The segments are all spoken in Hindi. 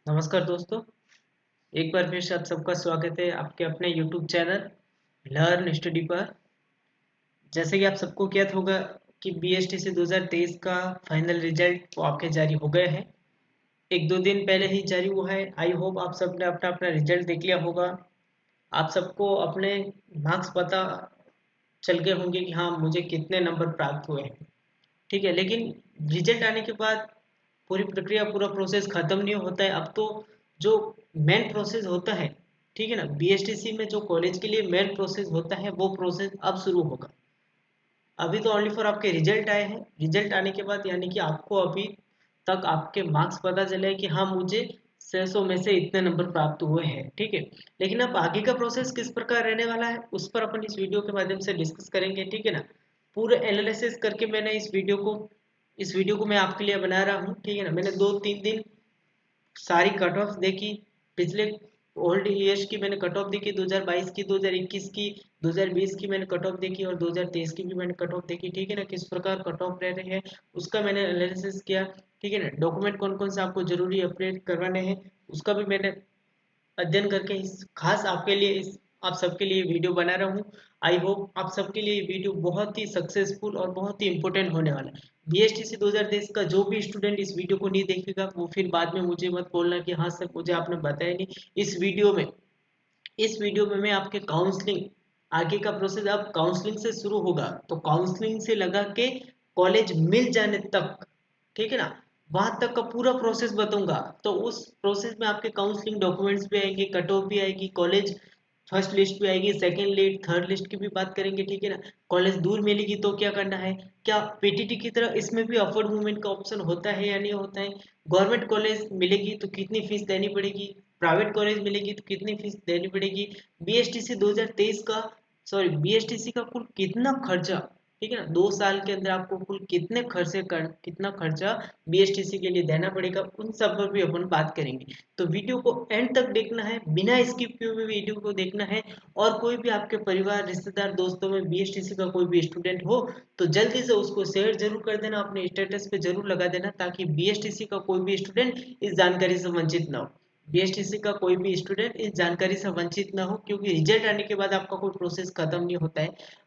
नमस्कार दोस्तों। एक बार फिर से आप सबका स्वागत है आपके अपने YouTube चैनल लर्न स्टडी पर। जैसे कि आप सबको ज्ञात होगा कि BSTC 2023 का फाइनल रिजल्ट वो आपके जारी हो गए हैं। एक दो दिन पहले ही जारी हुआ है। आई होप आप सबने अपना अपना रिजल्ट देख लिया होगा। आप सबको अपने मार्क्स पता चल गए होंगे कि हाँ मुझे कितने नंबर प्राप्त हुए हैं। ठीक है, लेकिन रिजल्ट आने के बाद पूरी प्रक्रिया पूरा प्रोसेस खत्म नहीं होता है। अब तो जो मेन प्रोसेस होता है, ठीक है ना, BSTC में जो कॉलेज के लिए मेन प्रोसेस होता है वो प्रोसेस अब शुरू होगा। अभी तो ओनली फॉर आपके रिजल्ट आए हैं। रिजल्ट आने के बाद यानी कि आपको अभी तक आपके मार्क्स पता चले कि हाँ मुझे 600 में से इतने नंबर प्राप्त हुए हैं। ठीक है, लेकिन अब आगे का प्रोसेस किस प्रकार रहने वाला है उस पर अपन इस वीडियो के माध्यम से डिस्कस करेंगे। ठीक है ना, पूरे एनालिसिस करके मैंने इस वीडियो को मैं आपके लिए बना रहा हूँ। ठीक है ना, मैंने 2-3 दिन सारी कट ऑफ देखी। पिछले ओल्ड ईयर्स की मैंने कट ऑफ देखी, 2022 की, 2021 की, 2020 की मैंने कट ऑफ देखी और 2023 की भी मैंने कट ऑफ देखी। ठीक है ना, किस प्रकार कट ऑफ रह रहे हैं उसका मैंने एनालिसिस किया। ठीक है ना, डॉक्यूमेंट कौन कौन से आपको जरूरी अपडेट करवाने हैं उसका भी मैंने अध्ययन करके इस खास आपके लिए इस आप सबके लिए वीडियो बना रहा हूँ। आई होप आप सबके लिए वीडियो बहुत ही सक्सेसफुल और बहुत ही इंपॉर्टेंट होने वाला है। BSTC 2023 का जो भी स्टूडेंट इस वीडियो को नहीं देखेगा वो फिर बाद में मुझे मत बोलना कि हाँ सर मुझे आपने बताया नहीं। इस वीडियो में मैं आपके काउंसलिंग आगे का प्रोसेस अब काउंसलिंग से शुरू होगा तो काउंसलिंग से लगा के कॉलेज मिल जाने तक, ठीक है ना, वहां तक का पूरा प्रोसेस बताऊंगा। तो उस प्रोसेस में आपके काउंसलिंग डॉक्यूमेंट्स भी आएंगे, कट ऑफ भी आएगी, कॉलेज फर्स्ट लिस्ट भी आएगी, सेकंड लिस्ट, थर्ड लिस्ट की भी बात करेंगे। ठीक है ना, कॉलेज दूर मिलेगी तो क्या करना है, क्या PTT की तरह इसमें भी अपवर्ड मूवमेंट का ऑप्शन होता है या नहीं होता है, गवर्नमेंट कॉलेज मिलेगी तो कितनी फीस देनी पड़ेगी, प्राइवेट कॉलेज मिलेगी तो कितनी फीस देनी पड़ेगी, BSTC 2023 का सॉरी BSTC का कुल कितना खर्चा, ठीक है ना, 2 साल के अंदर आपको कुल कितना खर्चा BSTC के लिए देना पड़ेगा, उन सब पर भी अपन बात करेंगे। तो वीडियो को एंड तक देखना है, बिना स्किप किए हुए वीडियो को देखना है। और कोई भी आपके परिवार रिश्तेदार दोस्तों में BSTC का कोई भी स्टूडेंट हो तो जल्दी से उसको शेयर जरूर कर देना, अपने स्टेटस पे जरूर लगा देना ताकि BSTC का कोई भी स्टूडेंट इस जानकारी से वंचित ना हो। BSTC का कोई भी स्टूडेंट इस जानकारी से वंचित ना हो, क्योंकि रिजल्ट आने के बाद आपका कोई प्रोसेस खत्म नहीं होता है।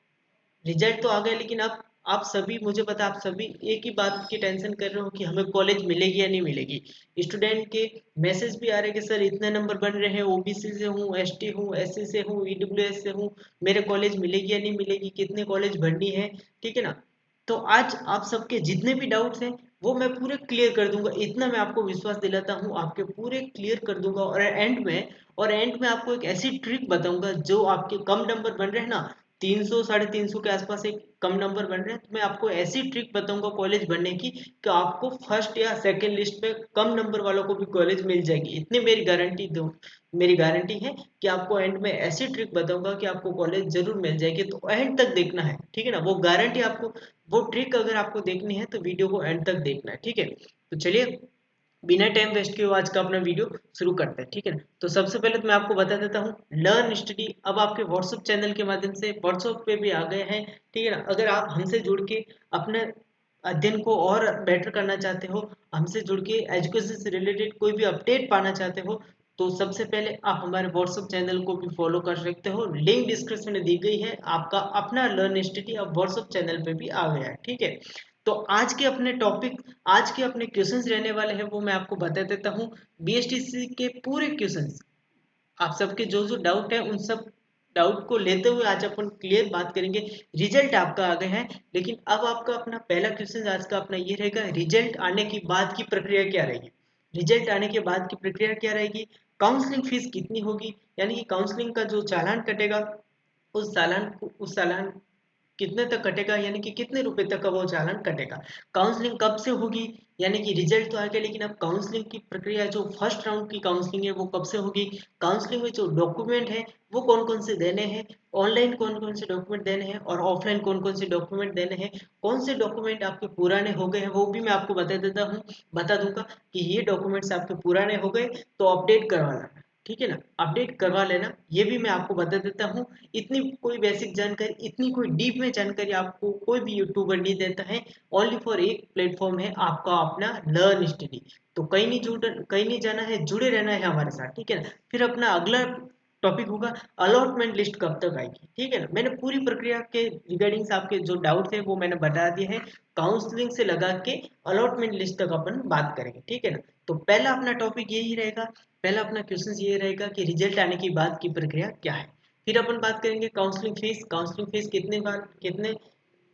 रिजल्ट तो आ गया लेकिन अब आप सभी मुझे पता आप सभी एक ही बात की टेंशन कर रहे हो कि हमें कॉलेज मिलेगी या नहीं मिलेगी। स्टूडेंट के मैसेज भी आ रहे हैं कि सर इतने नंबर बन रहे हैं, OBC से हूँ, ST हूँ, SC से हूँ, EWS से हूँ, मेरे कॉलेज मिलेगी या नहीं मिलेगी, कितने कॉलेज भरनी है। ठीक है ना, तो आज आप सबके जितने भी डाउट्स हैं वो मैं पूरे क्लियर कर दूंगा, इतना मैं आपको विश्वास दिलाता हूँ, आपके पूरे क्लियर कर दूंगा। और एंड में आपको एक ऐसी ट्रिक बताऊंगा जो आपके कम नंबर बन रहे हैं ना, 300 350 के आसपास एक कम नंबर बन रहे हैं, तो मैं आपको ऐसी ट्रिक बताऊंगा कॉलेज बनने की कि आपको फर्स्ट या सेकंड लिस्ट में कम नंबर वालों को भी कॉलेज मिल जाएगी। इतनी मेरी गारंटी है कि आपको एंड में ऐसी ट्रिक बताऊंगा कि आपको कॉलेज जरूर मिल जाएगी। तो एंड तक देखना है, ठीक है ना, वो गारंटी आपको, वो ट्रिक अगर आपको देखनी है तो वीडियो को एंड तक देखना है। ठीक है, तो चलिए बिना टाइम वेस्ट किए आज का अपना वीडियो शुरू करते हैं। ठीक है ना, तो सबसे पहले तो मैं आपको बता देता हूँ लर्न स्टडी अब आपके व्हाट्सएप चैनल के माध्यम से व्हाट्सएप पे भी आ गए हैं। ठीक है ना, अगर आप हमसे जुड़ के अपने अध्ययन को और बेटर करना चाहते हो, हमसे जुड़ के एजुकेशन से रिलेटेड कोई भी अपडेट पाना चाहते हो, तो सबसे पहले आप हमारे व्हाट्सएप चैनल को भी फॉलो कर सकते हो। लिंक डिस्क्रिप्शन में दी गई है। आपका अपना लर्न स्टडी अब व्हाट्सएप चैनल पे भी आ गया है। ठीक है, तो आज के अपने क्वेश्चंस रहने वाले हैं वो मैं आपको बता देता हूँ। BSTC के पूरे क्वेश्चंस, आप सबके जो जो डाउट है उन सब डाउट को लेते हुए आज अपन क्लियर बात करेंगे। रिजल्ट आपका आ गया है, लेकिन अब आपका अपना पहला क्वेश्चन आज का अपना ये रहेगा, रिजल्ट आने के बाद की प्रक्रिया क्या रहेगी। रिजल्ट आने के बाद की प्रक्रिया क्या रहेगी, काउंसलिंग फीस कितनी होगी, यानी कि काउंसलिंग का जो चालान कटेगा उस चालान कितने तक कटेगा, यानी कि कितने रुपए तक का वो चालान कटेगा, काउंसलिंग कब से होगी, यानी कि रिजल्ट तो आ गया लेकिन अब काउंसलिंग की प्रक्रिया जो फर्स्ट राउंड की काउंसलिंग है वो कब से होगी, काउंसलिंग में जो डॉक्यूमेंट है वो कौन कौन से देने हैं, ऑनलाइन कौन कौन से डॉक्यूमेंट देने हैं और ऑफलाइन कौन कौन से डॉक्यूमेंट देने हैं, कौन से डॉक्यूमेंट आपके पुराने हो गए हैं वो भी मैं आपको बता दूंगा कि ये डॉक्यूमेंट्स आपके पुराने हो गए तो अपडेट करवाना। ठीक है ना, अपडेट करवा लेना। ये भी मैं आपको बता देता हूँ, इतनी कोई बेसिक जानकारी, इतनी कोई डीप में जानकारी आपको कोई भी यूट्यूबर नहीं देता है। ओनली फॉर एक प्लेटफॉर्म है आपका अपना लर्न स्टडी। तो कहीं नहीं जाना है, जुड़े रहना है हमारे साथ, ठीक है ना। फिर अपना अगला टॉपिक होगा अलॉटमेंट लिस्ट कब तक आएगी, ठीक है ना। मैंने पूरी प्रक्रिया के रिगार्डिंग्स आपके जो डाउट थे वो मैंने बता दिए हैं। काउंसलिंग से लगा के अलॉटमेंट लिस्ट तक अपन बात करेंगे, ठीक है ना। तो पहला अपना टॉपिक यही रहेगा, पहला अपना क्वेश्चन ये रहेगा कि रिजल्ट आने के बाद की प्रक्रिया क्या है। फिर अपन बात करेंगे काउंसलिंग फीस कितने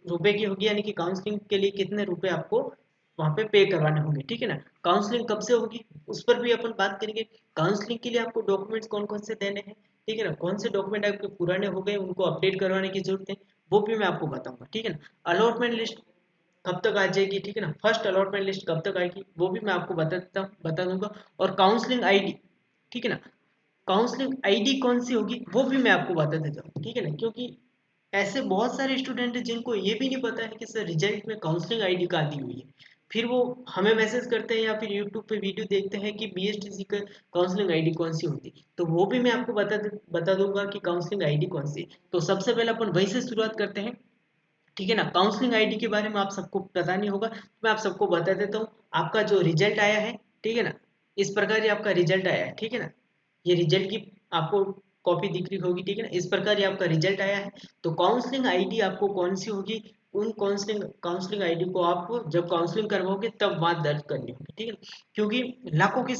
रुपए की होगी, यानी कि काउंसलिंग के लिए कितने रुपए आपको वहाँ पे पे करवाने होंगे, ठीक है ना। काउंसलिंग कब से होगी उस पर भी अपन बात करेंगे। काउंसलिंग के लिए आपको डॉक्यूमेंट्स कौन कौन से देने हैं, ठीक है ना, कौन से डॉक्यूमेंट आपके पुराने हो गए उनको अपडेट करवाने की जरूरत है, वो भी मैं आपको बताऊंगा, ठीक है ना। अलॉटमेंट लिस्ट कब तक आ जाएगी, ठीक है ना, फर्स्ट अलॉटमेंट लिस्ट कब तक आएगी वो भी मैं आपको बता दूंगा। और काउंसलिंग आईडी, ठीक है ना, काउंसलिंग आईडी कौन सी होगी वो भी मैं आपको बता देता हूँ, ठीक है ना। क्योंकि ऐसे बहुत सारे स्टूडेंट हैं जिनको ये भी नहीं पता है कि सर रिजल्ट में काउंसलिंग आईडी कहाँ दी हुई है। फिर वो हमें मैसेज करते हैं या फिर यूट्यूब पे वीडियो देखते हैं कि बीएसटीसी का काउंसलिंग आईडी कौन सी होती है, तो वो भी मैं आपको बता दूंगा कि काउंसलिंग आईडी कौन सी है। तो सबसे पहले अपन वही से शुरुआत करते हैं, ठीक है ना। काउंसलिंग आईडी के बारे में आप सबको पता नहीं होगा, मैं आप सबको बता देता हूँ। आपका जो रिजल्ट आया है, ठीक है ना, इस प्रकार ये आपका रिजल्ट आया है, ठीक है ना। ये रिजल्ट की आपको कॉपी दिख रही होगी, ठीक है ना, इस प्रकार ये आपका रिजल्ट आया है। तो काउंसलिंग आईडी आपको कौन सी होगी, उन काउंसलिंग आईडी को आप जब काउंसलिंग करवाओगे तब वहां दर्ज करनी होगी, ठीक है ना। क्योंकि लाखों की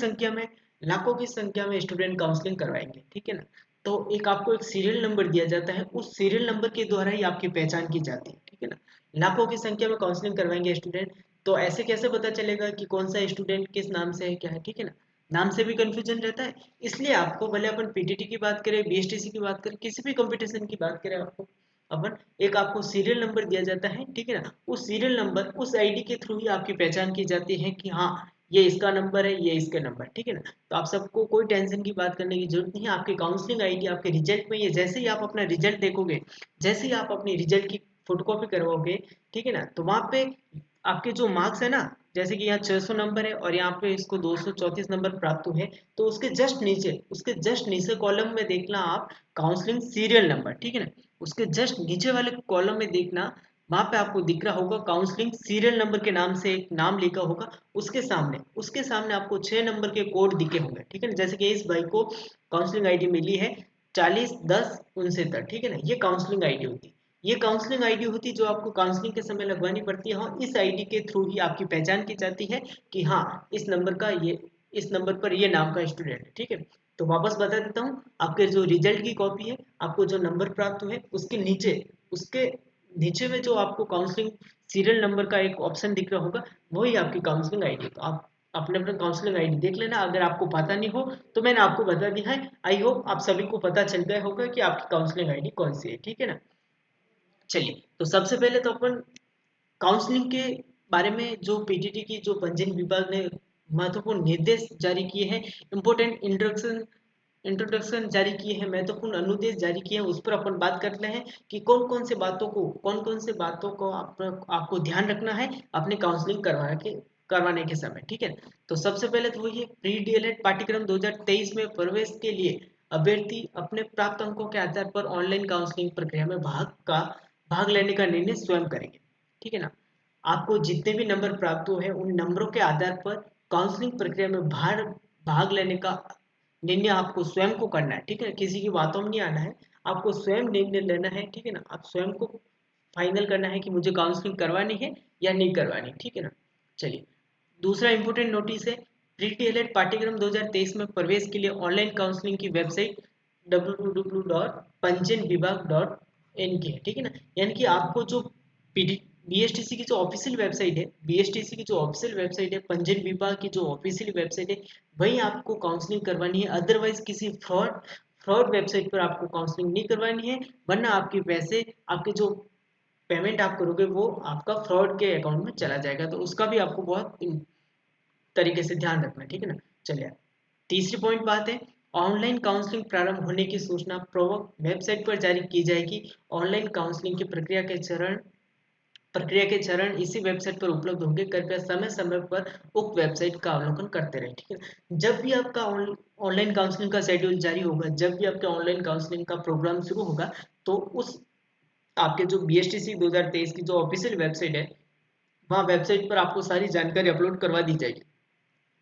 संख्या में स्टूडेंट काउंसलिंग करवाएंगे, ठीक है ना। तो एक आपको एक सीरियल नंबर दिया जाता है, उस सीरियल नंबर के द्वारा ही आपकी पहचान की जाती है, ठीक है ना। लाखों की संख्या में काउंसलिंग करवाएंगे स्टूडेंट, तो ऐसे कैसे पता चलेगा कि कौन सा स्टूडेंट किस नाम से है, क्या है, ठीक है ना। नाम से भी कंफ्यूजन रहता है। इसलिए आपको भले अपन पीटीटी की बात करें, बीएसटीसी की बात करें, किसी भी कंपटीशन की बात करें, आपको अपन एक आपको सीरियल नंबर दिया जाता है, ठीक है ना। उस सीरियल नंबर उस आईडी के थ्रू ही आपकी पहचान की जाती है कि हाँ ये इसका नंबर है, ये इसका नंबर, ठीक है ना। तो आप सबको कोई टेंशन की बात करने की जरूरत नहीं है। आपकी काउंसलिंग आईडी आपके रिजल्ट में, ये जैसे ही आप अपना रिजल्ट देखोगे, जैसे ही आप अपनी रिजल्ट की फोटोकॉपी करवाओगे, ठीक है ना, तो वहां पे आपके जो मार्क्स है ना, जैसे कि यहाँ 600 नंबर है और यहाँ पे इसको 234 नंबर प्राप्त हुए, तो उसके जस्ट नीचे कॉलम में देखना आप काउंसलिंग सीरियल नंबर, ठीक है ना। उसके जस्ट नीचे वाले कॉलम में देखना, वहां पे आपको दिख रहा होगा काउंसलिंग सीरियल नंबर के नाम से एक नाम लिखा होगा। उसके सामने आपको 6 नंबर के कोड दिखे होंगे, ठीक है ना। जैसे कि इस भाई को काउंसलिंग आईडी मिली है 401069, ठीक है ना, ये काउंसलिंग आईडी होती है। ये काउंसलिंग आईडी होती है जो आपको काउंसलिंग के समय लगवानी पड़ती है, और इस आईडी के थ्रू ही आपकी पहचान की जाती है कि हाँ इस नंबर पर ये नाम का स्टूडेंट है, ठीक है। तो वापस बता देता हूँ, आपके जो रिजल्ट की कॉपी है, आपको जो नंबर प्राप्त हुए उसके नीचे में जो आपको काउंसलिंग सीरियल नंबर का एक ऑप्शन दिख रहा होगा, वही आपकी काउंसलिंग आईडी। तो आप अपने अपने काउंसलिंग आईडी देख लेना, अगर आपको पता नहीं हो तो मैंने आपको बता दिया है। आई होप आप सभी को पता चल गया होगा कि आपकी काउंसलिंग आईडी कौन सी है, ठीक है ना। चलिए, तो सबसे पहले तो अपन काउंसलिंग के बारे में जो पीटीटी की जो पंजीयन विभाग ने महत्वपूर्ण निर्देश जारी किए हैं, इंपोर्टेंट इंट्रोडक्शन जारी किए हैं, महत्वपूर्ण अनुदेश जारी किए हैं, उस पर अपन बात करते हैं कि कौन कौन से बातों को आपको ध्यान रखना है अपने काउंसलिंग करवाने के समय, ठीक है। तो सबसे पहले तो वही है, प्री डीएलएड पाठ्यक्रम 2023 में प्रवेश के लिए अभ्यर्थी अपने प्राप्त अंकों के आधार पर ऑनलाइन काउंसलिंग प्रक्रिया में भाग लेने का निर्णय स्वयं करेंगे, ठीक है ना। आपको जितने भी नंबर प्राप्त हुए हैं उन नंबरों के आधार पर काउंसलिंग प्रक्रिया में भाग लेने का निर्णय आपको स्वयं को करना है, ठीक है, किसी की बातों में नहीं आना है। आपको स्वयं निर्णय लेना है, ठीक है ना। आप स्वयं को फाइनल करना है कि मुझे काउंसलिंग करवानी है या नहीं करवानी, ठीक है ना। चलिए, दूसरा इंपॉर्टेंट नोटिस है, प्री डीएलएड पाठ्यक्रम 2023 में प्रवेश के लिए ऑनलाइन काउंसलिंग की वेबसाइट www.panjinvibhag.in की है, ठीक है ना। यानी कि आपको जो बीएसटीसी की जो ऑफिशियल वेबसाइट है, बीएसटीसी की जो ऑफिशियल वेबसाइट है, पंजीयन विभाग की जो ऑफिशियल वेबसाइट है, वहीं आपको काउंसलिंग करवानी है। अदरवाइज किसी फ्रॉड वेबसाइट पर आपको काउंसलिंग नहीं करवानी है, वरना आपके पैसे, आपके जो पेमेंट आप करोगे वो आपका फ्रॉड के अकाउंट में चला जाएगा, तो उसका भी आपको बहुत तरीके से ध्यान रखना है, ठीक है ना। चलिए, तीसरी पॉइंट बात है, ऑनलाइन काउंसलिंग प्रारंभ होने की सूचना प्रवक वेबसाइट पर जारी की जाएगी। ऑनलाइन काउंसलिंग की प्रक्रिया के चरण प्रक्रिया के चरण इसी वेबसाइट पर उपलब्ध होंगे, कृपया समय समय पर उक्त वेबसाइट का अवलोकन करते रहें। ठीक है, जब भी आपका ऑनलाइन काउंसलिंग का शेड्यूल जारी होगा, जब भी आपके ऑनलाइन काउंसलिंग का प्रोग्राम शुरू होगा, तो उस आपके जो BSTC 2023 की जो ऑफिशियल वेबसाइट है, वहाँ वेबसाइट पर आपको सारी जानकारी अपलोड करवा दी जाएगी।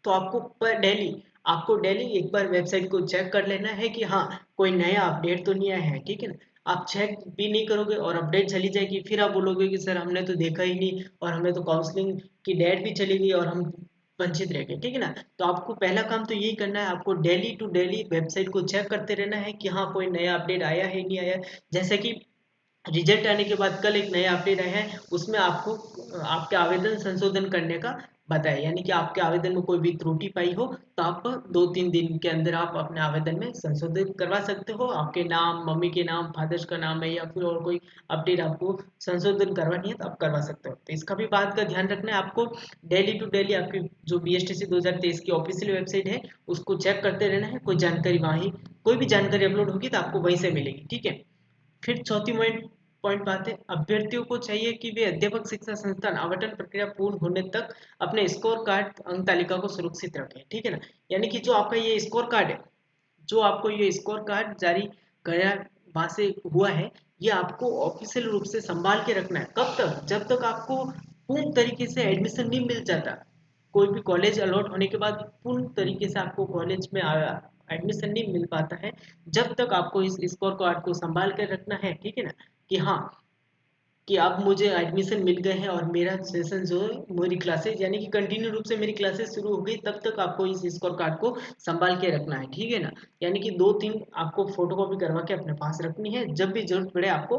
तो आपको डेली एक बार वेबसाइट को चेक कर लेना है कि हाँ, कोई नया अपडेट तो नहीं आया है। ठीक है ना, आप चेक भी नहीं करोगे और अपडेट चली जाएगी, फिर आप बोलोगे कि सर हमने तो देखा ही नहीं और हमें तो काउंसलिंग की डेट भी चली गई और हम वंचित रह गए। ठीक है ना, तो आपको पहला काम तो यही करना है, आपको डेली टू डेली वेबसाइट को चेक करते रहना है कि हाँ, कोई नया अपडेट आया है नहीं आया है। जैसे कि रिजल्ट आने के बाद कल एक नया अपडेट आया है, उसमें आपको आपके आवेदन संशोधन करने का बताया, यानी कि आपके आवेदन में कोई भी त्रुटि पाई हो तो आप 2-3 दिन के अंदर आप अपने आवेदन में संशोधित करवा सकते हो। आपके नाम, मम्मी के नाम, फादर्स का नाम है या फिर और कोई अपडेट आपको संशोधन करवानी है तो आप करवा सकते हो। तो इसका भी बात का ध्यान रखना है आपको, डेली टू डेली आपकी जो BSTC 2023 की ऑफिशियल वेबसाइट है उसको चेक करते रहना है। कोई जानकारी वहाँ ही कोई भी जानकारी अपलोड होगी तो आपको वहीं से मिलेगी। ठीक है, फिर चौथी पॉइंट पॉइंट बात है, अभ्यर्थियों को चाहिए कि वे अध्यापक शिक्षा संस्थान आवंटन प्रक्रिया पूर्ण होने तक अपने स्कोर कार्ड अंक तालिका को सुरक्षित रखें। ठीक है ना, यानी कि जो आपका ये स्कोर कार्ड है, जो आपको ये स्कोर कार्ड जारी गया वहां से हुआ है, ये आपको ऑफिशियल रूप से संभाल के रखना है। कब तक? जब तक आपको पूर्ण तरीके से एडमिशन नहीं मिल जाता। कोई भी कॉलेज अलॉट होने के बाद पूर्ण तरीके से आपको कॉलेज में एडमिशन नहीं मिल पाता है, जब तक आपको इस स्कोर कार्ड को संभाल कर रखना है। ठीक है ना, कि हाँ, कि अब मुझे एडमिशन मिल गए हैं और मेरा सेशन जो है, मेरी क्लासेस यानी कि कंटिन्यू रूप से मेरी क्लासेस शुरू हो गई, तब तक आपको इस स्कोर कार्ड को संभाल के रखना है। ठीक है ना, यानी कि 2-3 आपको फोटोकॉपी करवा के अपने पास रखनी है, जब भी जरूरत पड़े आपको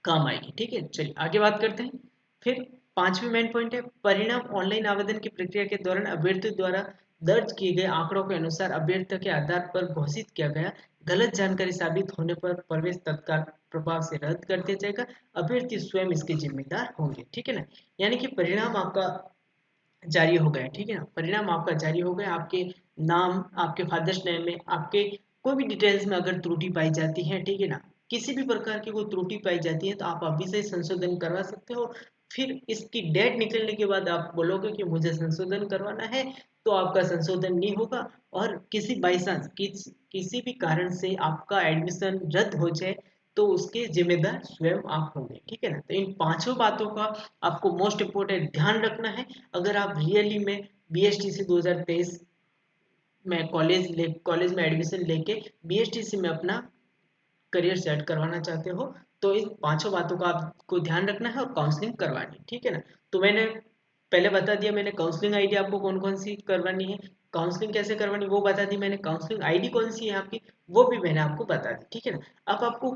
काम आएगी। ठीक है, चलिए आगे बात करते हैं। फिर पांचवी मेन पॉइंट है, परिणाम ऑनलाइन आवेदन की प्रक्रिया के दौरान अभ्यर्थी द्वारा दर्ज किए गए आंकड़ों के अनुसार अभ्यर्थी के आधार पर घोषित किया गया गलत जानकारी साबित होने पर प्रवेश तत्काल प्रभाव से रद्द कर दिया जाएगा। अभ्यर्थी स्वयं इसके जिम्मेदार होंगे। ठीक है ना, यानी कि परिणाम आपका जारी हो गया। ठीक है ना, परिणाम आपका जारी हो गया, आपके नाम, आपके फादर्स नेम में, आपके कोई भी डिटेल्स में अगर त्रुटि पाई जाती है, ठीक है ना, किसी भी प्रकार की कोई त्रुटि पाई जाती है तो आप अभी से संशोधन करवा सकते हो। फिर इसकी डेट निकलने के बाद आप बोलोगे कि मुझे संशोधन करवाना है, तो आपका संशोधन नहीं होगा। और किसी बाई चांस किसी भी कारण से आपका एडमिशन रद्द हो जाए तो उसके जिम्मेदार स्वयं आप होंगे। ठीक है ना, तो इन पांचों बातों का आपको मोस्ट इम्पोर्टेंट ध्यान रखना है अगर आप रियली में BSTC 2023 में कॉलेज में एडमिशन लेके BSTC में अपना करियर सेट करवाना चाहते हो, तो इन पांचों बातों का आपको ध्यान रखना है और काउंसलिंग करवानी। ठीक है ना, तो मैंने पहले बता दिया, मैंने काउंसलिंग आईडी आपको कौन कौन सी करवानी है, काउंसलिंग कैसे करवानी वो बता दी मैंने, काउंसलिंग आईडी कौन सी है आपकी वो भी मैंने आपको बता दी। ठीक है ना, अब आपको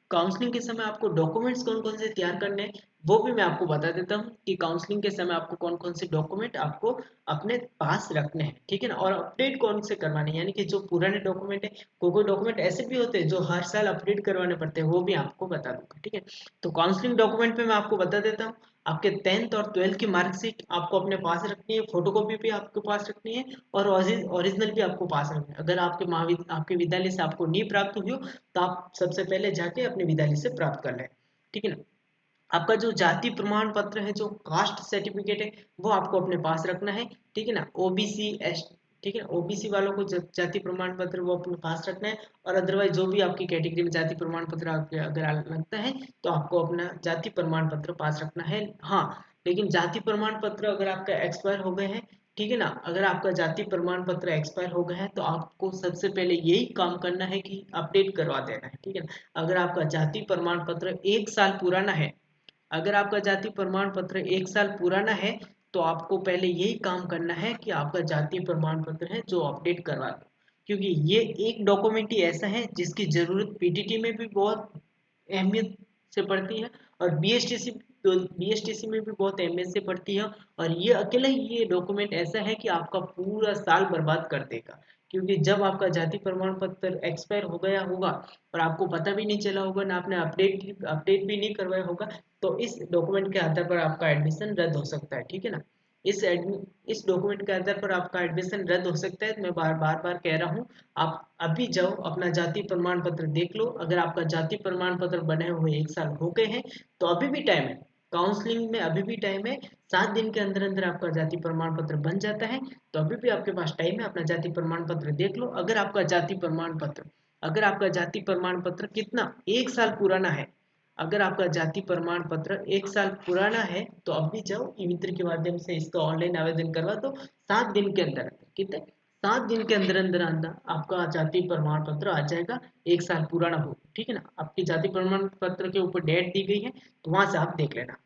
काउंसलिंग के समय आपको डॉक्यूमेंट्स कौन कौन से तैयार करने हैं वो भी मैं आपको बता देता हूँ कि काउंसलिंग के समय आपको कौन कौन से डॉक्यूमेंट आपको अपने पास रखने हैं। ठीक है ना, और अपडेट कौन से करवाने हैं, यानी कि जो पुराने डॉक्यूमेंट है, कोई डॉक्यूमेंट ऐसे भी होते हैं जो हर साल अपडेट करवाने पड़ते हैं, वो भी आपको बता दूंगा। ठीक है, तो काउंसलिंग डॉक्यूमेंट पे मैं आपको बता देता हूँ, आपके 10th और 12th की मार्कशीट आपको अपने पास रखनी है, फोटोकॉपी भी आपके पास रखनी है और ओरिजिनल भी आपको पास रखना है। अगर आपके विद्यालय से आपको नहीं प्राप्त हुई हो तो आप सबसे पहले जाके अपने विद्यालय से प्राप्त कर लें। ठीक है ना, आपका जो जाति प्रमाण पत्र है, जो कास्ट सर्टिफिकेट है, वो आपको अपने पास रखना है। ठीक है ना, ओबीसी एस ठीक है, ओबीसी वालों को जाति प्रमाण पत्र वो अपने पास रखना है। और अदरवाइज जो भी आपकी कैटेगरी में जाति प्रमाण पत्र आपके अगर लगता है तो आपको अपना जाति प्रमाण पत्र पास रखना है। हाँ, लेकिन जाति प्रमाण पत्र अगर आपका एक्सपायर हो गए हैं, ठीक है ना, अगर आपका जाति प्रमाण पत्र एक्सपायर हो गया है तो आपको सबसे पहले यही काम करना है कि अपडेट करवा देना है। ठीक है ना, अगर आपका जाति प्रमाण पत्र 1 साल पुराना है, अगर आपका जाति प्रमाण पत्र 1 साल पुराना है तो आपको पहले यही काम करना है कि आपका जाति प्रमाण पत्र है जो अपडेट करवा दो, क्योंकि ये एक डॉक्यूमेंट ही ऐसा है जिसकी जरूरत पीटीटी में भी बहुत अहमियत से पड़ती है और बीएसटीसी में भी बहुत अहमियत से पड़ती है। और ये अकेला ही ये डॉक्यूमेंट ऐसा है कि आपका पूरा साल बर्बाद कर देगा, क्योंकि जब आपका जाति प्रमाण पत्र एक्सपायर हो गया होगा और आपको पता भी नहीं चला होगा ना, आपने अपडेट भी नहीं करवाया होगा, तो इस डॉक्यूमेंट के आधार पर आपका एडमिशन रद्द हो सकता है। ठीक है ना, इस डॉक्यूमेंट के आधार पर आपका एडमिशन रद्द हो सकता है। मैं बार बार कह रहा हूँ, आप अभी जाओ अपना जाति प्रमाण पत्र देख लो। अगर आपका जाति प्रमाण पत्र बने हुए 1 साल हो गए हैं तो अभी भी टाइम है, काउंसलिंग में अभी भी टाइम है। 7 दिन के अंदर अंदर आपका जाति प्रमाण पत्र बन जाता है, तो अभी भी आपके पास टाइम है, अपना जाति प्रमाण पत्र देख लो। अगर आपका जाति प्रमाण पत्र कितना 1 साल पुराना है, अगर आपका जाति प्रमाण पत्र 1 साल पुराना है तो अभी जाओ ई मित्र के माध्यम से इसका ऑनलाइन आवेदन करवा दो। 7 दिन के अंदर, कितने 7 दिन के अंदर अंदर अंदर आपका जाति प्रमाण पत्र आ जाएगा, 1 साल पुराना हो, ठीक है ना। आपकी जाति प्रमाण पत्र के ऊपर डेट दी गई है, तो वहां से आप देख लेना,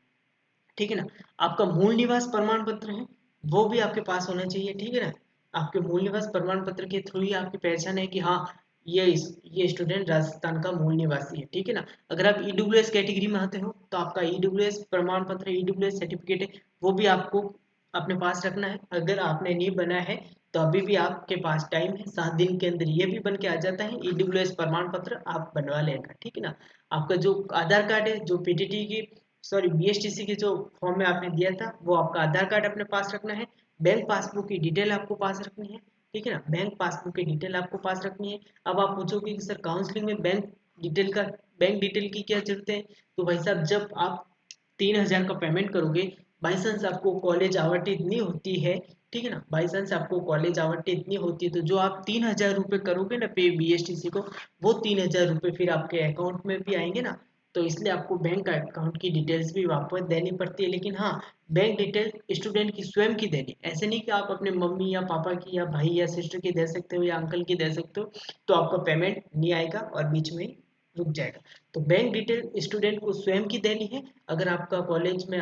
ठीक है ना। आपका मूल निवास प्रमाण पत्र है, वो भी आपके पास होना चाहिए, ठीक है ना। आपके मूल निवास प्रमाण पत्र के थ्रू ही आपकी पहचान है कि हाँ ये स्टूडेंट राजस्थान का मूल निवासी है, ठीक है ना। अगर आप ईडब्ल्यूएस कैटेगरी में आते हो तो आपका ईडब्ल्यूएस प्रमाण पत्र, ईडब्ल्यूएस सर्टिफिकेट है, वो भी आपको अपने पास रखना है। अगर आपने नहीं बनाया है तो अभी भी आपके पास टाइम है, 7 दिन के अंदर ये भी बन के आ जाता है। ईडब्ल्यूएस प्रमाण पत्र आप बनवा लेना, ठीक है ना। आपका जो आधार कार्ड है, जो पीटीटी की सॉरी बीएसटीसी के जो फॉर्म में आपने दिया था, वो आपका आधार कार्ड अपने पास रखना है। बैंक पासबुक की डिटेल आपको पास रखनी है, ठीक है ना। बैंक पासबुक की डिटेल आपको पास रखनी है। अब आप पूछोगे कि सर काउंसलिंग में बैंक डिटेल की क्या जरूरत है? तो भाई साहब, जब आप 3,000 का पेमेंट करोगे, बाई चांस आपको कॉलेज आवंटित नहीं होती है, ठीक है ना, बाई चांस आपको कॉलेज आवंटित नहीं होती है, तो जो आप 3,000 रुपये करोगे ना पे बीएसटीसी को, वो 3,000 रुपये फिर आपके अकाउंट में भी आएंगे ना। तो इसलिए आपको बैंक अकाउंट की डिटेल्स भी वापस देनी पड़ती है, लेकिन हाँ, बैंक डिटेल स्टूडेंट की स्वयं की देनी, ऐसे नहीं कि आप अपने मम्मी या पापा की या भाई या सिस्टर की दे सकते हो या अंकल की दे सकते हो, तो आपका पेमेंट नहीं आएगा और बीच में ही रुक जाएगा। तो बैंक डिटेल स्टूडेंट को स्वयं की देनी है। अगर आपका कॉलेज में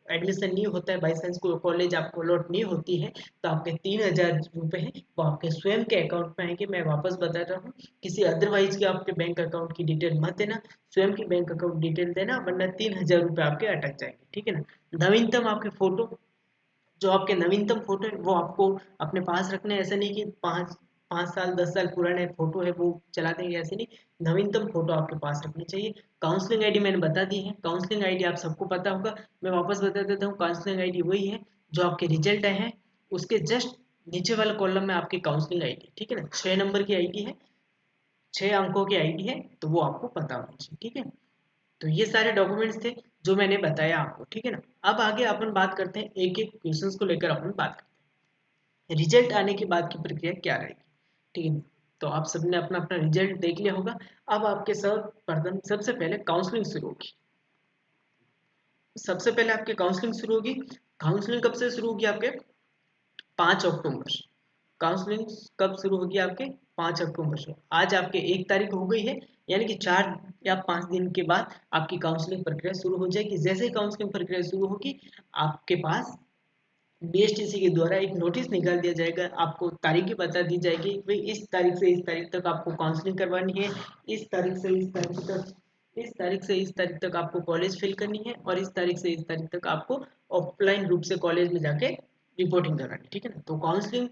एडमिशन नहीं होता है, बाई चांस कोई कॉलेज आपको अलॉट नहीं होती है, तो आपके 3,000 रुपये हैं वो आपके स्वयं के अकाउंट में आएंगे। मैं वापस बता रहा हूँ, किसी अदरवाइज के आपके बैंक अकाउंट की डिटेल मत देना, स्वयं की बैंक अकाउंट डिटेल देना, वरना 3,000 रुपये आपके अटक जाएंगे, ठीक है ना। नवीनतम आपके फोटो, जो आपके नवीनतम फोटो है वो आपको अपने पास रखने हैं। ऐसा नहीं कि 5 5 साल 10 साल पुराने फोटो है वो चला देंगे, ऐसे नहीं। नवीनतम फोटो आपके पास रखनी चाहिए। काउंसलिंग आईडी मैंने बता दी है, काउंसलिंग आईडी आप सबको पता होगा, मैं वापस बता देता हूँ। काउंसलिंग आईडी वही है जो आपके रिजल्ट आए हैं उसके जस्ट नीचे वाले कॉलम में आपकी काउंसलिंग आईडी, ठीक है ना। 6 नंबर की आईडी है, 6 अंकों की आईडी है, तो वो आपको पता होनी चाहिए, ठीक है। तो ये सारे डॉक्यूमेंट्स थे जो मैंने बताया आपको, ठीक है ना। अब आगे अपन बात करते हैं, एक एक क्वेश्चंस को लेकर अपन बात करते हैं, रिजल्ट आने के बाद की प्रक्रिया क्या रहेगी, ठीक है। तो आप सबने अपना अपना रिजल्ट देख लिया होगा। अब आपके सर्वप्रथम सबसे पहले काउंसलिंग शुरू होगी। सबसे पहले आपकी काउंसलिंग शुरू होगी। काउंसलिंग कब से शुरू होगी? आपके 5 अक्टूबर। काउंसलिंग कब शुरू होगी? आपके 5 अक्टूबर से। आज आपके 1 तारीख हो गई है, यानी कि 4 या 5 दिन के बाद आपकी काउंसलिंग प्रक्रिया शुरू हो जाएगी। जैसे ही काउंसलिंग प्रक्रिया शुरू होगी, आपके पास बीएसटीसी के द्वारा एक नोटिस निकाल दिया जाएगा, आपको तारीखें बता दी जाएगी, भाई इस तारीख से इस तारीख तक आपको काउंसलिंग करवानी है, इस तारीख से इस तारीख तक, इस तारीख से इस तारीख तक आपको कॉलेज फिल करनी है, और इस तारीख से इस तारीख तक आपको ऑफलाइन रूप से कॉलेज में जाके रिपोर्टिंग करानी, ठीक है ना। तो काउंसलिंग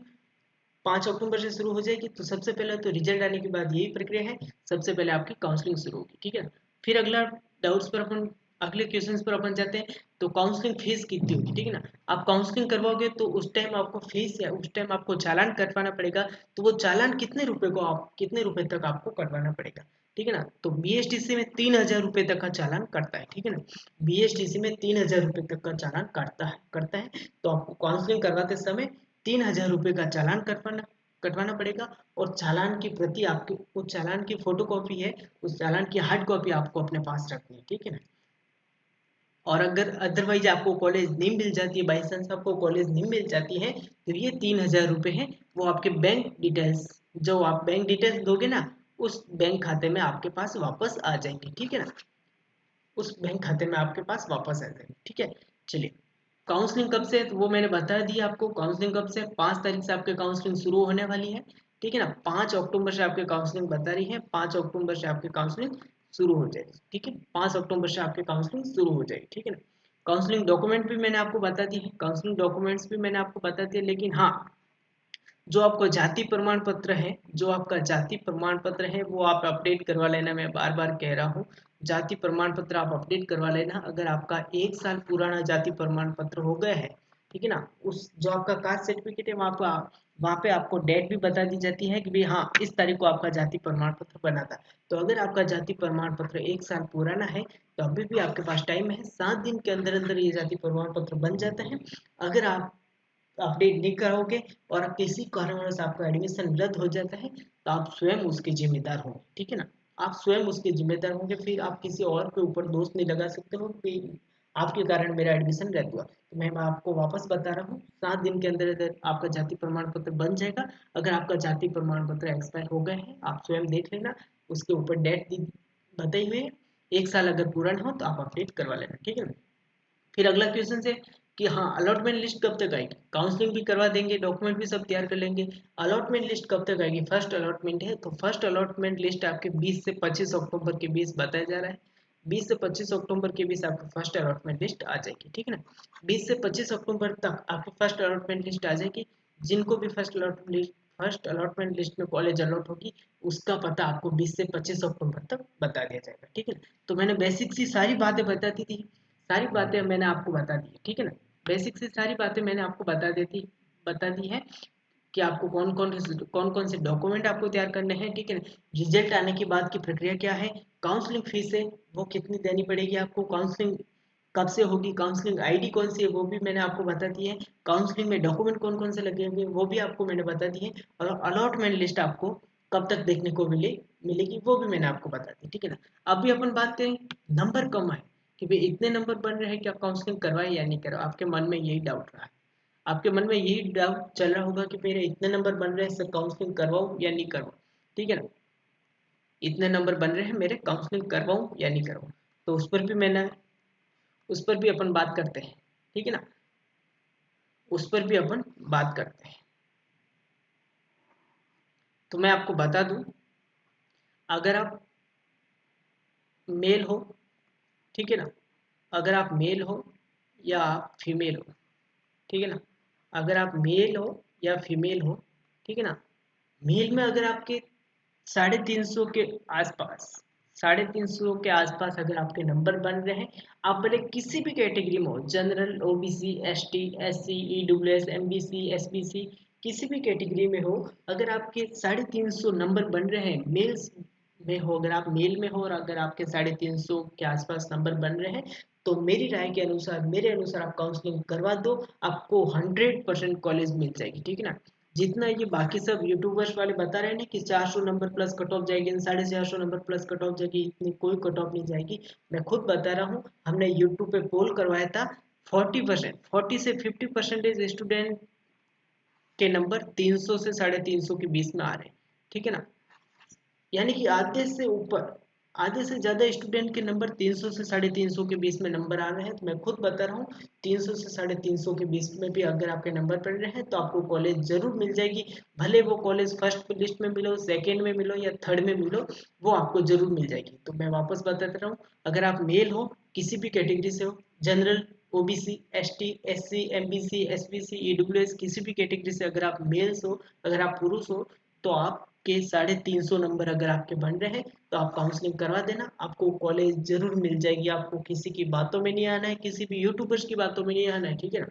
5 अक्टूबर से शुरू हो जाएगी। तो सबसे पहले तो रिजल्ट आने के बाद यही प्रक्रिया है, सबसे पहले आपकी काउंसलिंग शुरू होगी, ठीक है। फिर अगला डाउट्स पर अपन अगले क्वेश्चंस पर अपन जाते हैं। तो काउंसलिंग फीस कितनी होगी, ठीक है ना। आप काउंसलिंग करवाओगे तो उस टाइम आपको फीस या उस टाइम आपको चालान कटवाना पड़ेगा। तो वो चालान कितने रुपए तक आपको कटवाना पड़ेगा, ठीक है ना। तो बीएसटीसी में 3,000 रुपये तक का चालान कटता है, ठीक है ना। बीएसटीसी में 3,000 रुपये तक का चालान करता है। तो आपको काउंसलिंग करवाते समय 3,000 रुपये का चालान कटवाना पड़ेगा। और चालान की प्रति आपकी, उस चालान की फोटो कॉपी है, उस चालान की हार्ड कॉपी आपको अपने पास रखनी है, ठीक है ना। और अगर अदरवाइज आपको कॉलेज नहीं मिल जाती है, बाई चांस आपको कॉलेज नहीं मिल जाती है, तो ये 3,000 रुपये हैं वो आपके बैंक डिटेल्स, जो आप बैंक डिटेल्स दोगे ना, उस बैंक खाते में आपके पास वापस आ जाएंगे, ठीक है ना। उस बैंक खाते में आपके पास वापस आ जाएंगे, ठीक है। चलिए, काउंसलिंग कब से है तो वो मैंने बता दिया आपको। काउंसलिंग कब से? 5 तारीख से आपके काउंसलिंग शुरू होने वाली है, ठीक है ना। 5 अक्टूबर से आपके काउंसलिंग बता रही है, 5 अक्टूबर से आपकी काउंसलिंग शुरू हो जाएगी, ठीक है। 5 अक्टूबर से आपकी काउंसलिंग शुरू हो जाएगी, ठीक है ना। काउंसलिंग डॉक्यूमेंट भी मैंने आपको बता दी है, काउंसलिंग डॉक्यूमेंट्स भी मैंने आपको बता दिए, लेकिन हाँ, जो आपका जाति प्रमाण पत्र है, जो आपका जाति प्रमाण पत्र है वो आप अपडेट करवा लेना। मैं बार बार कह रहा हूँ, जाति प्रमाण पत्र आप अपडेट करवा लेना। अगर आपका 1 साल पुराना जाति प्रमाण पत्र हो गया है ठीक है ना। उस जो आपका कास्ट सर्टिफिकेट है वहाँ पे आपको डेट भी बता दी जाती है कि भाई हाँ इस तारीख को आपका जाति प्रमाण पत्र बना था। तो अगर आपका जाति प्रमाण पत्र 1 साल पुराना है तो अभी भी आपके पास टाइम है, 7 दिन के अंदर अंदर ये जाति प्रमाण पत्र बन जाता है। अगर आप अपडेट नहीं कराओगे और किसी कारणवश आपका एडमिशन रद्द हो जाता है तो आप स्वयं उसके जिम्मेदार होंगे, ठीक है ना। आप स्वयं उसके जिम्मेदार होंगे, फिर आप किसी और के ऊपर दोष नहीं लगा सकते हो कि आपके कारण मेरा एडमिशन रद्द हुआ। तो मैं आपको वापस बता रहा हूँ, 7 दिन के अंदर अंदर आपका जाति प्रमाण पत्र बन जाएगा। अगर आपका जाति प्रमाण पत्र एक्सपायर हो गए हैं आप स्वयं देख लेना, उसके ऊपर डेट बताई हुई है। 1 साल अगर पूरा ना हो तो आप अपडेट करवा लेना, ठीक है ना। फिर अगला क्वेश्चन है कि हाँ अलॉटमेंट लिस्ट कब तक आएगी। काउंसलिंग भी करवा देंगे, डॉक्यूमेंट भी सब तैयार कर लेंगे। अलॉटमेंट लिस्ट कब तक आएगी, फर्स्ट अलॉटमेंट है तो फर्स्ट अलॉटमेंट लिस्ट आपके 20 से 25 अक्टूबर के बीच बताया जा रहा है। 20 से 25 अक्टूबर के बीच आपकी फर्स्ट अलॉटमेंट लिस्ट आ जाएगी, ठीक है ना। 20 से 25 अक्टूबर तक आपकी फर्स्ट अलॉटमेंट लिस्ट आ जाएगी। जिनको भी फर्स्ट अलॉटमेंट लिस्ट में कॉलेज अलॉट होगी उसका पता आपको 20 से 25 अक्टूबर तक बता दिया जाएगा, ठीक है ना। तो मैंने बेसिक सी सारी बातें बता दी थी, सारी बातें मैंने आपको बता दी है, ठीक है ना। बेसिक से सारी बातें मैंने आपको बता दी है कि आपको कौन कौन से डॉक्यूमेंट आपको तैयार करने हैं, ठीक है ना। रिजल्ट आने के बाद की प्रक्रिया क्या है, काउंसलिंग फीस है वो कितनी देनी पड़ेगी आपको, काउंसलिंग कब से होगी, काउंसलिंग आईडी कौन सी है वो भी मैंने आपको बता दी है, काउंसलिंग में डॉक्यूमेंट कौन कौन से लगेंगे वो भी आपको मैंने बता दी है, और अलॉटमेंट लिस्ट आपको कब तक देखने को मिलेगी वो भी मैंने आपको बता दी, ठीक है ना। अभी अपन बात करें नंबर कम है कि भाई इतने नंबर बन रहे हैं कि आप काउंसलिंग करवाए या नहीं करवाए, आपके मन में यही डाउट रहा है। आपके मन में यही डाउट चल रहा होगा कि मेरे इतने नंबर बन रहे हैं सर काउंसलिंग करवाऊं या नहीं करवाऊं, ठीक है ना। इतने नंबर बन रहे हैं मेरे, काउंसलिंग करवाऊं या नहीं करवाऊं। तो उस पर भी अपन बात करते हैं, ठीक है ना। उस पर भी अपन बात करते हैं। तो मैं आपको बता दूं, अगर आप मेल हो, ठीक है ना, अगर आप मेल हो या आप फीमेल हो, ठीक है ना, अगर आप मेल हो या फीमेल हो, ठीक है ना। मेल में अगर आपके 350 के आसपास 350 के आसपास अगर आपके नंबर बन रहे हैं, आप भले किसी भी कैटेगरी में हो, general, OBC, ST, SC, EWS, MBC, SBC, किसी भी कैटेगरी में हो, अगर आपके 350 नंबर बन रहे हैं मेल्स में हो, अगर आप मेल में हो और अगर आपके 350 के आसपास नंबर बन रहे हैं तो मेरी राय के अनुसार, मेरे अनुसार आप काउंसलिंग करवा दो, आपको 100% कॉलेज मिल जाएगी, ठीक है ना। जितना ये बाकी सब यूट्यूबर्स वाले बता रहे हैं ना कि 400 नंबर प्लस कट ऑफ जाएगी, 450 नंबर प्लस कट ऑफ जाएगी, इतनी कोई कट ऑफ नहीं जाएगी। मैं खुद बता रहा हूँ, हमने यूट्यूब पे पोल करवाया था, 40% 40 से 50% स्टूडेंट के नंबर 300 से 350 के बीच में आ रहे हैं, ठीक है ना। यानी कि आधे से ज्यादा स्टूडेंट के नंबर 300 से 350 के बीच में नंबर आ रहे हैं। तो मैं खुद बता रहा हूँ 300 से 350 के बीच में भी अगर आपके नंबर पड़ रहे हैं तो आपको कॉलेज जरूर मिल जाएगी। भले वो कॉलेज फर्स्ट लिस्ट में मिलो, सेकेंड में मिलो या थर्ड में मिलो, वो आपको जरूर मिल जाएगी। तो मैं वापस बताता रहा हूँ, अगर आप मेल हो, किसी भी कैटेगरी से हो, general, OBC, ST, SC, MBC, SBC, EWS, किसी भी कैटेगरी से अगर आप मेल्स हो, अगर आप पुरुष हो, तो आपके 350 नंबर अगर आपके बन रहे हैं तो आप काउंसलिंग करवा देना, आपको कॉलेज जरूर मिल जाएगी। आपको किसी की बातों में नहीं आना है, किसी भी यूट्यूबर्स की बातों में नहीं आना है, ठीक है ना।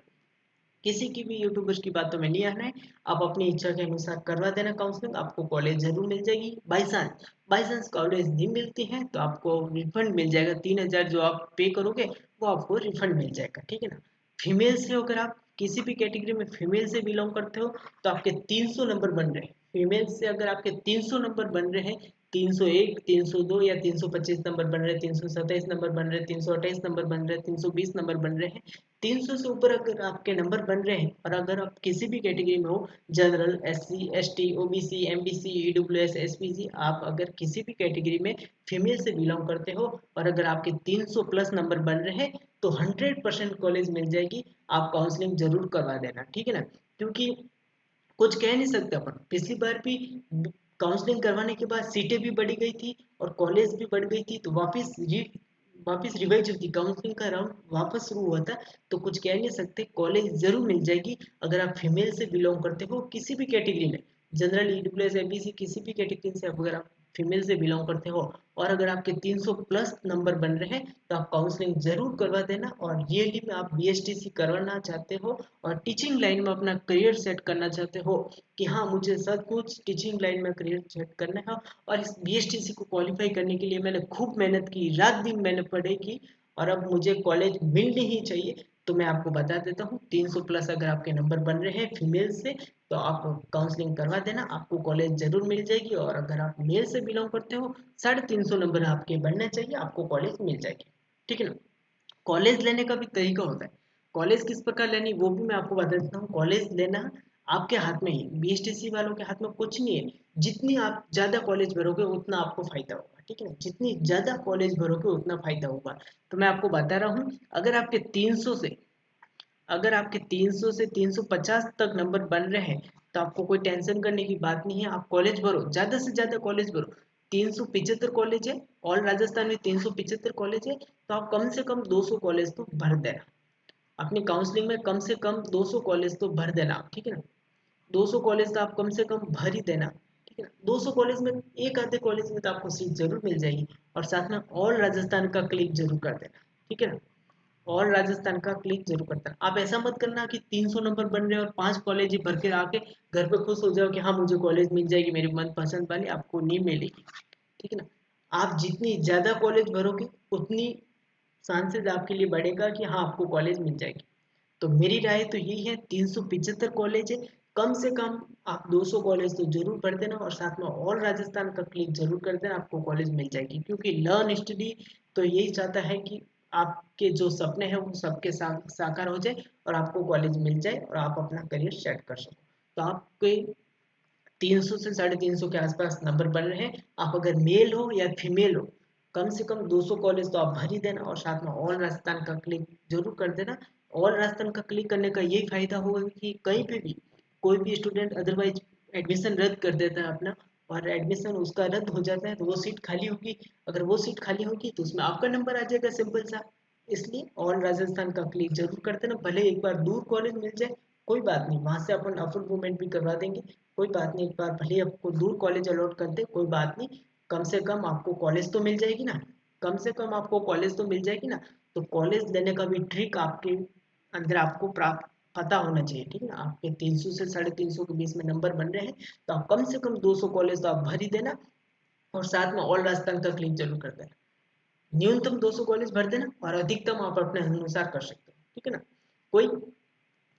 किसी की भी यूट्यूबर्स की बातों में नहीं आना है, आप अपनी इच्छा के अनुसार करवा देना काउंसलिंग, आपको कॉलेज जरूर मिल जाएगी। बाई चांस कॉलेज नहीं मिलती है तो आपको रिफंड मिल जाएगा, 3,000 जो आप पे करोगे वो आपको रिफंड मिल जाएगा, ठीक है ना। फीमेल से अगर आप किसी भी कैटेगरी में फीमेल से बिलोंग करते हो तो आपके 300 नंबर बन रहे हैं, फीमेल से अगर आपके 300 नंबर बन रहे हैं, 301, 302 या 325 नंबर बन रहे हैं, 327 नंबर बन रहे हैं, 328 नंबर बन रहे हैं, 320 नंबर बन रहे हैं, 300 से ऊपर अगर आपके नंबर बन रहे हैं और अगर आप किसी भी कैटेगरी में हो, general, SC, ST, OBC, MBC, EWS, SPC, आप अगर किसी भी कैटेगरी में फीमेल से बिलोंग करते हो और अगर आपके 300 प्लस नंबर बन रहे हैं तो 100% कॉलेज मिल जाएगी। आप काउंसलिंग जरूर करवा देना, ठीक है ना। क्योंकि कुछ कह नहीं सकते अपन, पिछली बार भी काउंसलिंग करवाने के बाद सीटें भी बढ़ी गई थी और कॉलेज भी बढ़ गई थी, तो वापस रिवाइज होती, काउंसलिंग का राउंड वापस शुरू हुआ था। तो कुछ कह नहीं सकते, कॉलेज जरूर मिल जाएगी अगर आप फीमेल से बिलोंग करते हो किसी भी कैटेगरी में, जनरल, ईडब्ल्यूएस, एमबीसी, किसी भी कैटेगरी से अगर आप फीमेल से बिलोंग करते हो और अगर आपके 300 प्लस नंबर बन रहे हैं तो आप काउंसलिंग जरूर करवा देना। और रियली में आप बीएसटीसी करवाना चाहते हो और टीचिंग लाइन में अपना करियर सेट करना चाहते हो कि हाँ मुझे सब कुछ टीचिंग लाइन में करियर सेट करना है और इस बीएसटीसी को क्वालिफाई करने के लिए मैंने खूब मेहनत की, रात दिन मैंने पढ़ाई की और अब मुझे कॉलेज मिलनी ही चाहिए, तो मैं आपको बता देता हूँ 300 प्लस अगर आपके नंबर बन रहे हैं फीमेल से तो आप काउंसलिंग करवा देना, आपको कॉलेज जरूर मिल जाएगी। और अगर आप मेल से बिलोंग करते हो 350 नंबर आपके बनने चाहिए, आपको कॉलेज मिल जाएगी। ठीक है ना। कॉलेज लेने का भी तरीका होता है, कॉलेज किस प्रकार लेनी वो भी मैं आपको बता देता हूँ। कॉलेज लेना आपके हाथ में ही, बीएसटीसी वालों के हाथ में कुछ नहीं है। जितनी आप ज़्यादा कॉलेज भरोगे उतना आपको फायदा होगा, ठीक है ना, जितनी ज़्यादा कॉलेज भरोगे उतना फायदा होगा। तो मैं आपको बता रहा हूँ, अगर आपके 300 से 350 तक नंबर बन रहे हैं तो आपको कोई टेंशन करने की बात नहीं है। आप कॉलेज भरो, ज़्यादा से ज़्यादा कॉलेज भरो। 375 कॉलेज है, ऑल राजस्थान में 375 कॉलेज है, तो आप कम से कम 200 कॉलेज तो भर देना। अपनी काउंसलिंग में कम से कम 200 कॉलेज तो भर देना, ठीक है ना। 200 कॉलेज तो आप कम से कम भर ही देना, ठीक है ना। 200 कॉलेज में एक आधे कॉलेज में तो आपको सीट जरूर मिल जाएगी। और साथ में ऑल राजस्थान का क्लिक जरूर कर देना, ठीक है ना। और राजस्थान का क्लिक जरूर करता है। आप ऐसा मत करना कि 300 नंबर बन रहे हैं और 5 कॉलेज ही भर के आके घर पे खुश हो जाओ कि हाँ मुझे कॉलेज मिल जाएगी, मेरी मनपसंद वाली, आपको नहीं मिलेगी, ठीक है ना। आप जितनी ज़्यादा कॉलेज भरोगे उतनी चांसेस आपके लिए बढ़ेगा कि हाँ आपको कॉलेज मिल जाएगी। तो मेरी राय तो यही है, 375 कॉलेज है, कम से कम आप 200 कॉलेज तो जरूर पढ़ देना और साथ में ऑल राजस्थान का क्लिक जरूर कर देना, आपको कॉलेज मिल जाएगी। क्योंकि लर्न स्टडी तो यही चाहता है कि आपके जो सपने हैं वो सबके साकार हो जाए और आपको कॉलेज मिल जाए और आप अपना करियर सेट कर सको। तो आपके 300 से 350 के आसपास नंबर बन रहे हैं, आप अगर मेल हो या फीमेल हो कम से कम 200 कॉलेज तो आप भर ही देना और साथ में ऑल राजस्थान का क्लिक जरूर कर देना। ऑल राजस्थान का क्लिक करने का यही फायदा होगा कि कहीं पे भी कोई भी स्टूडेंट अदरवाइज एडमिशन रद्द कर देता है अपना, और एडमिशन उसका रद्द हो जाता है तो वो सीट खाली होगी, अगर वो सीट खाली होगी तो उसमें आपका नंबर आ जाएगा, सिंपल सा। इसलिए ऑल राजस्थान का क्लिक जरूर कर देना, भले एक बार दूर कॉलेज मिल जाए कोई बात नहीं, वहां से अपन अफुल मूवमेंट भी करवा देंगे, कोई बात नहीं। एक बार भले आपको दूर कॉलेज अलॉट कर दे कोई बात नहीं, कम से कम आपको कॉलेज तो मिल जाएगी ना, कम से कम आपको कॉलेज तो मिल जाएगी ना। तो कॉलेज लेने का भी ट्रिक आपके अंदर आपको प्राप्त पता होना चाहिए, ठीक है ना। आपके 300 से 350 के बीच में नंबर बन रहे हैं तो आप कम से कम 200 कॉलेज तो आप भर ही देना और साथ में ऑल राजस्थान का क्लिक जरूर कर देना। न्यूनतम 200 कॉलेज भर देना और अधिकतम आप अपने अनुसार कर सकते हो, ठीक है ना। कोई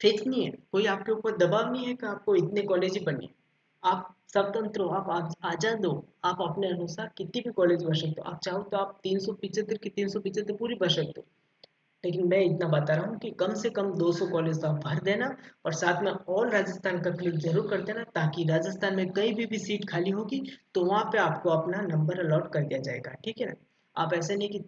फिक्स नहीं है, कोई आपके ऊपर दबाव नहीं है कि आपको इतने कॉलेज ही बननी है। आप स्वतंत्र हो, आप आजाद हो, आप अपने अनुसार कितनी भी कॉलेज भर सकते हो। आप चाहो तो आप 375 की 375 पूरी भर सकते हो, लेकिन मैं इतना बता रहा हूँ कि कम से कम 200 कॉलेज तो आप भर देना और साथ में ऑल राजस्थान का क्लिक जरूर कर देना, ताकि राजस्थान में कहीं भी सीट खाली होगी तो वहाँ पे आपको अपना नंबर अलॉट कर दिया जाएगा, ठीक है ना। आप ऐसे नहीं कि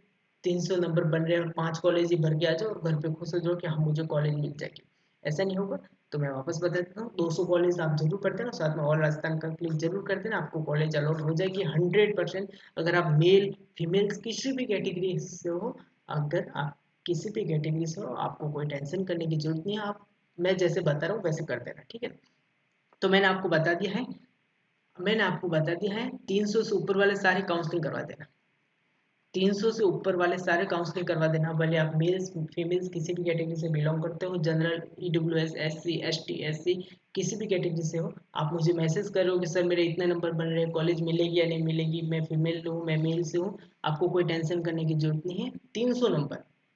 300 नंबर बन रहे हैं और 5 कॉलेज ही भर के आ जाओ और घर पे खुश हो जाओ कि हाँ मुझे कॉलेज मिल जाएगी, ऐसा नहीं होगा। तो मैं वापस बता देता हूँ, 200 कॉलेज आप जरूर कर देना, साथ में ऑल राजस्थान का क्लिक जरूर कर देना, आपको कॉलेज अलॉट हो जाएगी 100%। अगर आप मेल फीमेल किसी भी कैटेगरी से हो, अगर आप किसी भी कैटेगरी से हो, आपको कोई टेंशन करने की जरूरत नहीं है। आप मैं जैसे बता रहा हूँ वैसे कर देना, ठीक है। तो मैंने आपको बता दिया है 300 से ऊपर वाले सारे काउंसलिंग करवा देना, 300 से ऊपर वाले सारे काउंसलिंग करवा देना, भले आप मेल्स फीमेल्स किसी भी कैटेगरी से बिलोंग करते हो, general EWS SC ST SC किसी भी कैटेगरी से हो। आप मुझे मैसेज करो कि सर मेरे इतने नंबर बन रहे हैं, कॉलेज मिलेगी या नहीं मिलेगी, मैं फीमेल हूँ मैं मेल से हूँ, आपको कोई टेंशन करने की जरूरत नहीं है।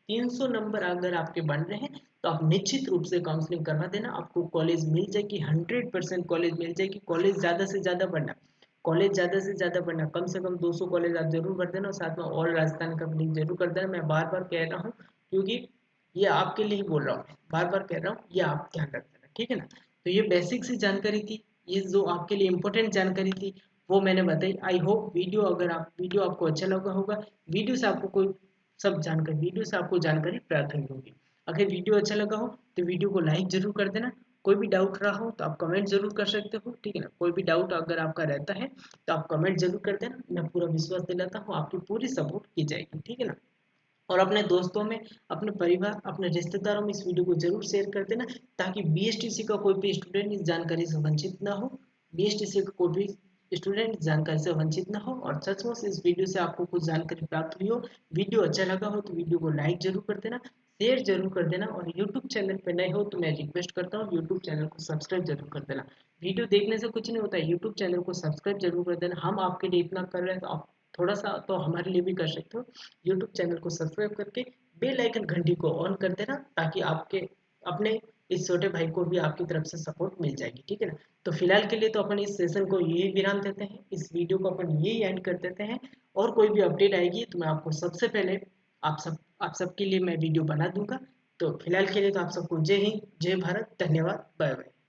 300 नंबर अगर आपके बन रहे हैं तो आप निश्चित रूप से काउंसलिंग करवा देना, आपको कॉलेज मिल जाएगी, 100% कॉलेज मिल जाएगी। कॉलेज ज़्यादा से ज़्यादा बढ़ना, कॉलेज ज़्यादा से ज़्यादा पढ़ना, कम से कम 200 कॉलेज आप जरूर भर देना और साथ में ऑल राजस्थान का लिंक जरूर कर देना। मैं बार बार कह रहा हूँ क्योंकि ये आपके लिए ही बोल रहा हूँ, बार बार कह रहा हूँ, ये आप ध्यान रख देना, ठीक है ना। तो ये बेसिक सी जानकारी थी, ये जो आपके लिए इम्पोर्टेंट जानकारी थी वो मैंने बताई। आई होप वीडियो आपको अच्छा लगा होगा, वीडियो से आपको कोई वीडियो से आपको जानकारी प्राप्त हुई होगी। अगर वीडियो अच्छा लगा हो तो वीडियो को लाइक जरूर कर देना, कोई भी डाउट रहा हो तो आप कमेंट जरूर कर सकते हो, ठीक है ना। कोई भी डाउट अगर आपका रहता है तो आप कमेंट जरूर कर देना, मैं पूरा विश्वास दिलाता हूँ आपकी पूरी सपोर्ट की जाएगी, ठीक है ना। और अपने दोस्तों में, अपने परिवार, अपने रिश्तेदारों में इस वीडियो को जरूर शेयर कर देना, ताकि बीएसटीसी का कोई भी स्टूडेंट इस जानकारी से वंचित ना हो, बीएसटीसी का कोई भी स्टूडेंट जानकारी से वंचित ना हो और सचमुच इस वीडियो से आपको कुछ जानकारी प्राप्त हुई हो, वीडियो अच्छा लगा हो तो वीडियो को लाइक जरूर कर देना, शेयर जरूर कर देना और यूट्यूब चैनल पर नए हो तो मैं रिक्वेस्ट करता हूँ यूट्यूब चैनल को सब्सक्राइब जरूर कर देना। वीडियो देखने से कुछ नहीं होता है, यूट्यूब चैनल को सब्सक्राइब जरूर कर देना। हम आपके लिए इतना कर रहे हैं तो आप थोड़ा सा तो हमारे लिए भी कर सकते हो। यूट्यूब चैनल को सब्सक्राइब करके बेल आइकन घंटी को ऑन कर देना ताकि आपके अपने इस छोटे भाई को भी आपकी तरफ से सपोर्ट मिल जाएगी, ठीक है ना। तो फिलहाल के लिए तो अपन इस सेशन को यही विराम देते हैं, इस वीडियो को अपन यही एंड कर देते हैं। और कोई भी अपडेट आएगी तो मैं आपको सबसे पहले आप सबके लिए मैं वीडियो बना दूंगा। तो फिलहाल के लिए तो आप सबको जय हिंद, जय भारत, धन्यवाद, बाय बाय।